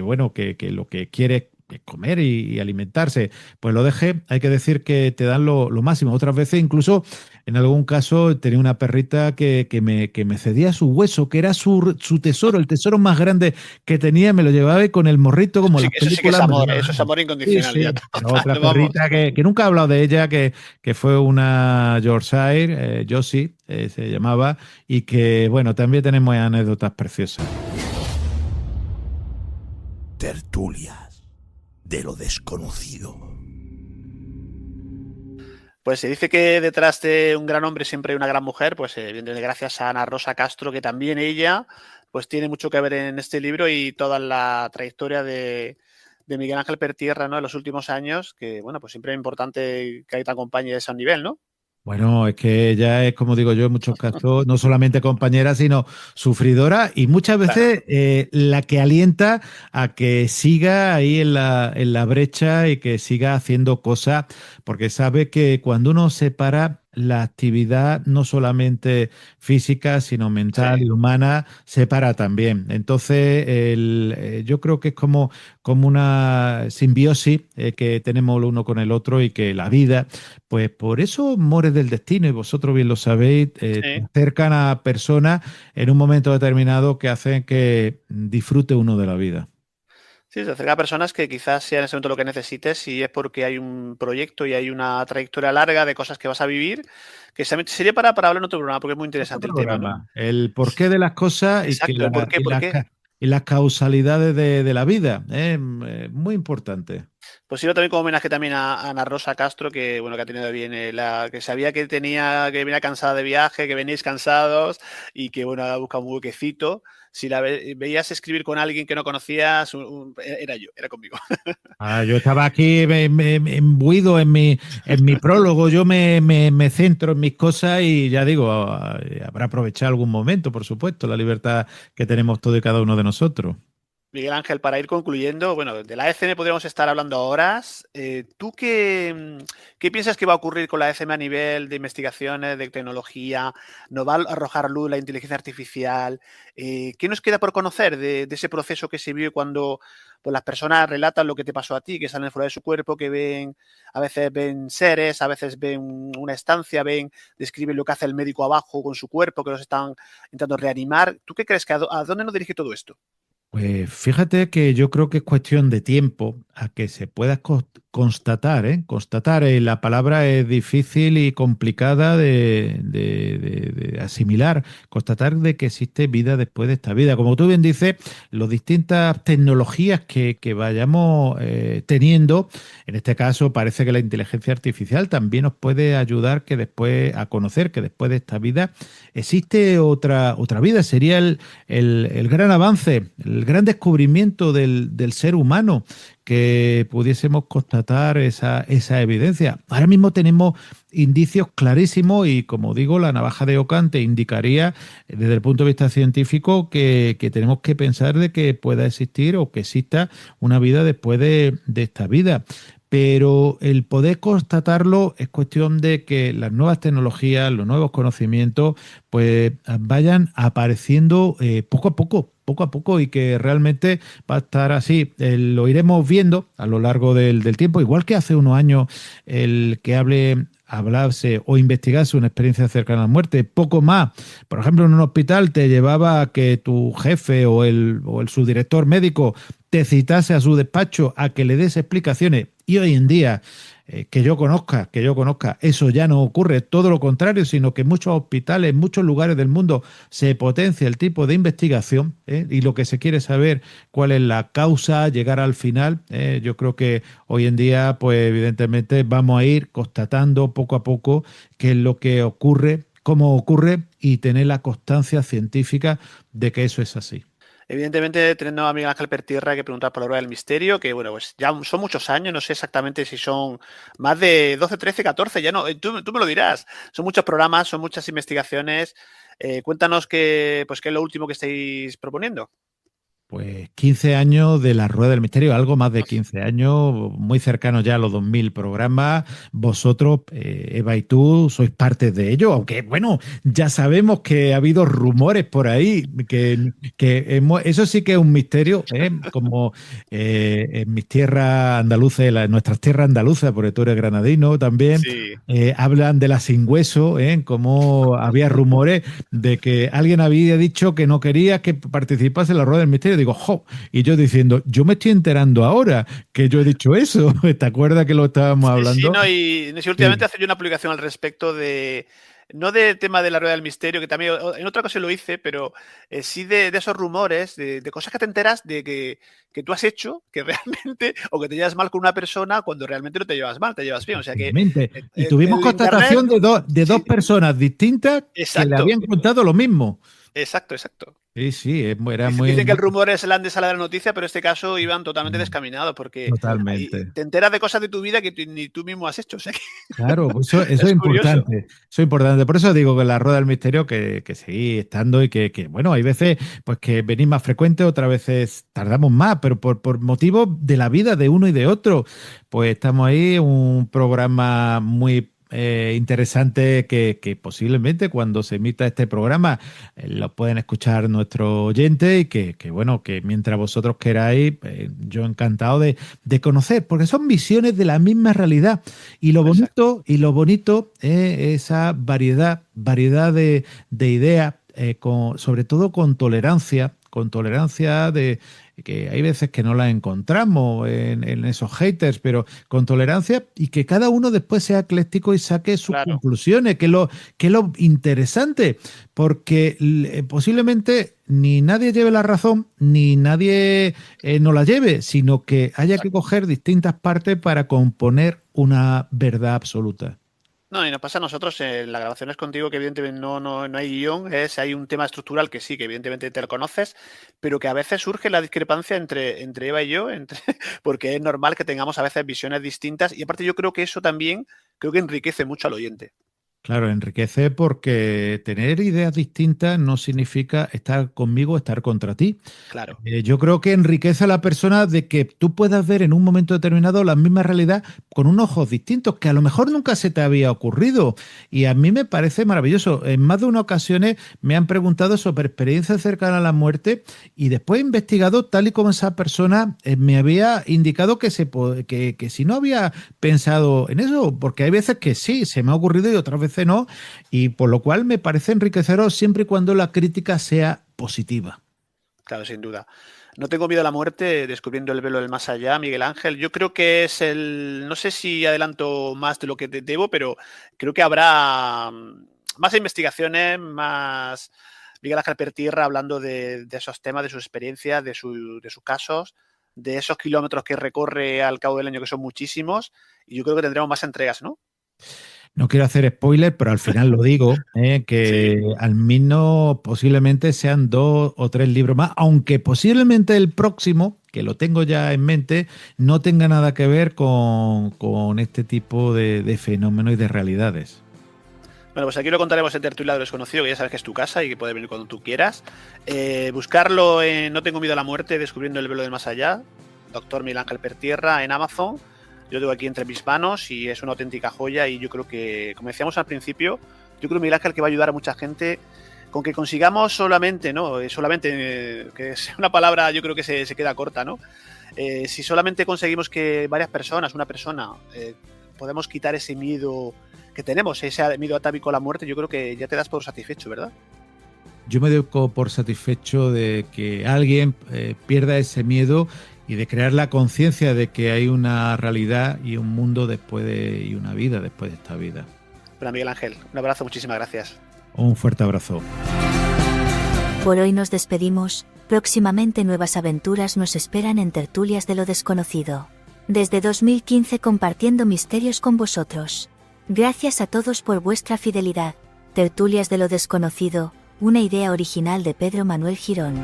bueno, que lo que quiere es comer y alimentarse, pues lo deje, hay que decir que te dan lo máximo. Otras veces, incluso, en algún caso, tenía una perrita que me cedía su hueso, que era su tesoro, el tesoro más grande que tenía, me lo llevaba y con el morrito, como en las Eso sí que es películas, me lo amor, iba eso es dando. amor Sí, incondicional ya, sí, pero otra total, vamos. perrita que nunca he hablado de ella, que fue una Yorkshire, Josie, se llamaba, y que, bueno, también tenemos anécdotas preciosas. Tertulias de lo desconocido. Pues se dice que detrás de un gran hombre siempre hay una gran mujer, pues evidentemente gracias a Ana Rosa Castro, que también ella pues tiene mucho que ver en este libro y toda la trayectoria de Miguel Ángel Pertierra, ¿no? En los últimos años, que bueno, pues siempre es importante que te acompañe a ese nivel, ¿no? Bueno, es que ella es, como digo yo, en muchos casos, no solamente compañera, sino sufridora y muchas Claro, veces la que alienta a que siga ahí en la brecha y que siga haciendo cosas, porque sabe que cuando uno se para, la actividad no solamente física, sino mental sí. y humana, se para también. Entonces, yo creo que es como una simbiosis que tenemos el uno con el otro y que la vida pues por eso Mores del Destino, y vosotros bien lo sabéis, te Sí. acercan a personas en un momento determinado que hacen que disfrute uno de la vida. Sí, se acerca a personas que quizás sea en ese momento lo que necesites y es porque hay un proyecto y hay una trayectoria larga de cosas que vas a vivir, que sería para hablar en otro programa, porque es muy Otro interesante el tema, ¿no? programa, el porqué de las cosas Exacto, el por qué, por qué. y las causalidades de la vida. Muy importante. Pues sirvo también como homenaje también a Ana Rosa Castro, que bueno, que ha tenido bien, que sabía que venía cansada de viaje, que veníais cansados y que bueno, ha buscado un huequecito. Si veías escribir con alguien que no conocías, era yo, era conmigo. Yo estaba aquí imbuido en mi prólogo, yo me centro en mis cosas y ya digo, habrá aprovechado algún momento, por supuesto, la libertad que tenemos todos y cada uno de nosotros. Miguel Ángel, para ir concluyendo, bueno, de la ECM podríamos estar hablando horas. ¿Tú qué piensas que va a ocurrir con la ECM a nivel de investigaciones, de tecnología? ¿Nos va a arrojar luz la inteligencia artificial? ¿Qué nos queda por conocer de ese proceso que se vive cuando pues, las personas relatan lo que te pasó a ti, que salen fuera de su cuerpo, que a veces ven seres, a veces ven una estancia, describen lo que hace el médico abajo con su cuerpo, que los están intentando reanimar? ¿Tú qué crees que a dónde nos dirige todo esto? Pues fíjate que yo creo que es cuestión de tiempo a que se pueda constatar, ¿eh? Constatar, la palabra es difícil y complicada de asimilar. Constatar de que existe vida después de esta vida. Como tú bien dices, las distintas tecnologías que vayamos teniendo, en este caso parece que la inteligencia artificial también nos puede ayudar que después a conocer que después de esta vida existe otra vida. Sería el gran avance, el gran descubrimiento del ser humano, que pudiésemos constatar esa evidencia. Ahora mismo tenemos indicios clarísimos y, como digo, la navaja de Ockham te indicaría, desde el punto de vista científico, que tenemos que pensar de que pueda existir o que exista una vida después de esta vida. Pero el poder constatarlo es cuestión de que las nuevas tecnologías, los nuevos conocimientos, pues vayan apareciendo poco a poco, y que realmente va a estar así. Lo iremos viendo a lo largo del tiempo, igual que hace unos años el que hablase o investigase una experiencia cercana a la muerte, poco más. Por ejemplo, en un hospital te llevaba a que tu jefe o el subdirector médico te citase a su despacho a que le des explicaciones, y hoy en día, que yo conozca, eso ya no ocurre, todo lo contrario, sino que en muchos hospitales, en muchos lugares del mundo se potencia el tipo de investigación, y lo que se quiere saber cuál es la causa, llegar al final. Yo creo que hoy en día, pues evidentemente vamos a ir constatando poco a poco qué es lo que ocurre, cómo ocurre, y tener la constancia científica de que eso es así. Evidentemente, teniendo a Miguel Ángel Pertierra que preguntar por la Rueda del Misterio, que bueno, pues ya son muchos años, no sé exactamente si son más de 12, 13, 14, ya no, tú me lo dirás. Son muchos programas, son muchas investigaciones. Cuéntanos qué es lo último que estáis proponiendo. Pues 15 años de la Rueda del Misterio, algo más de 15 años, muy cercano ya a los 2000 programas. Vosotros, Eva y tú, sois parte de ello, aunque bueno, ya sabemos que ha habido rumores por ahí, eso sí que es un misterio, como en mis tierras andaluzas, en nuestras tierras andaluzas, porque tú eres granadino también, Sí. hablan de la sin hueso, como había rumores de que alguien había dicho que no quería que participase en la Rueda del Misterio. Digo, ¡jo! Y yo diciendo, yo me estoy enterando ahora que yo he dicho eso. ¿Te acuerdas que lo estábamos Sí, hablando? no, y no sé, últimamente hace yo una publicación al respecto no del tema de la Rueda del Misterio, que también en otra ocasión lo hice, pero sí de esos rumores, de cosas que te enteras de que tú has hecho, que realmente, o que te llevas mal con una persona cuando realmente no te llevas mal, te llevas bien. O sea que Efectivamente. Y tuvimos el internet, constatación de dos sí, personas distintas que le exacto, habían contado lo mismo. exacto. Sí, sí, era Dicen que el muy rumor es el antes a la de la noticia, pero en este caso iban totalmente descaminados, porque ahí totalmente. te enteras de cosas de tu vida que ni tú mismo has hecho. O sea que Claro, pues eso es es curioso. importante. Eso es importante. Por eso digo que la Rueda del Misterio que seguís estando, y que, bueno, hay veces pues que venís más frecuente, otras veces tardamos más, pero por motivos de la vida de uno y de otro. Pues estamos ahí, un programa muy interesante que posiblemente cuando se emita este programa lo pueden escuchar nuestros oyentes, y bueno, que mientras vosotros queráis, yo encantado de conocer, porque son visiones de la misma realidad. Exacto. Y lo bonito es esa variedad de ideas, sobre todo con tolerancia de que hay veces que no la encontramos en esos haters, pero con tolerancia, y que cada uno después sea ecléctico y saque sus Claro. conclusiones, que es lo interesante, porque posiblemente ni nadie lleve la razón, ni nadie no la lleve, sino que haya que coger distintas partes para componer una verdad absoluta. No, y nos pasa a nosotros en las grabaciones contigo, que evidentemente no hay guión, hay un tema estructural que sí, que evidentemente te lo conoces, pero que a veces surge la discrepancia entre Eva y yo, porque es normal que tengamos a veces visiones distintas, y aparte yo creo que eso también creo que enriquece mucho al oyente. Claro, enriquece, porque tener ideas distintas no significa estar conmigo o estar contra ti. Claro, Yo creo que enriquece a la persona de que tú puedas ver en un momento determinado la misma realidad con unos ojos distintos, que a lo mejor nunca se te había ocurrido. Y a mí me parece maravilloso. En más de una ocasión me han preguntado sobre experiencias cercanas a la muerte, y después he investigado tal y como esa persona me había indicado que si no había pensado en eso, porque hay veces que sí, se me ha ocurrido y otras veces no, y por lo cual me parece enriquecedor siempre y cuando la crítica sea positiva. Claro, sin duda. No tengo miedo a la muerte, descubriendo el velo del más allá, Miguel Ángel. Yo creo que es no sé si adelanto más de lo que te debo, pero creo que habrá más investigaciones, más Miguel Ángel Pertierra hablando de esos temas, de sus experiencias, de sus casos, de esos kilómetros que recorre al cabo del año, que son muchísimos, y yo creo que tendremos más entregas, ¿no? No quiero hacer spoiler, pero al final lo digo, que Sí. al menos posiblemente sean 2 o 3 libros más, aunque posiblemente el próximo, que lo tengo ya en mente, no tenga nada que ver con este tipo de fenómenos y de realidades. Bueno, pues aquí lo contaremos en Tertulia de lo Desconocido, que ya sabes que es tu casa y que puedes venir cuando tú quieras. Buscarlo en No tengo miedo a la muerte, descubriendo el velo del más allá, Doctor Miguel Ángel Pertierra en Amazon. Yo tengo aquí entre mis manos y es una auténtica joya, y yo creo que, como decíamos al principio, yo creo, Miguel Ángel, que va a ayudar a mucha gente con que consigamos solamente, ¿no? Que es una palabra, yo creo que se queda corta, ¿no? Si solamente conseguimos que varias personas, una persona, podemos quitar ese miedo que tenemos, ese miedo atávico a la muerte, yo creo que ya te das por satisfecho, ¿verdad? Yo me doy por satisfecho de que alguien pierda ese miedo y de crear la conciencia de que hay una realidad y un mundo y una vida después de esta vida. Bueno, Miguel Ángel, un abrazo, muchísimas gracias. Un fuerte abrazo. Por hoy nos despedimos, próximamente nuevas aventuras nos esperan en Tertulias de lo Desconocido. Desde 2015 compartiendo misterios con vosotros. Gracias a todos por vuestra fidelidad. Tertulias de lo Desconocido, una idea original de Pedro Manuel Girón.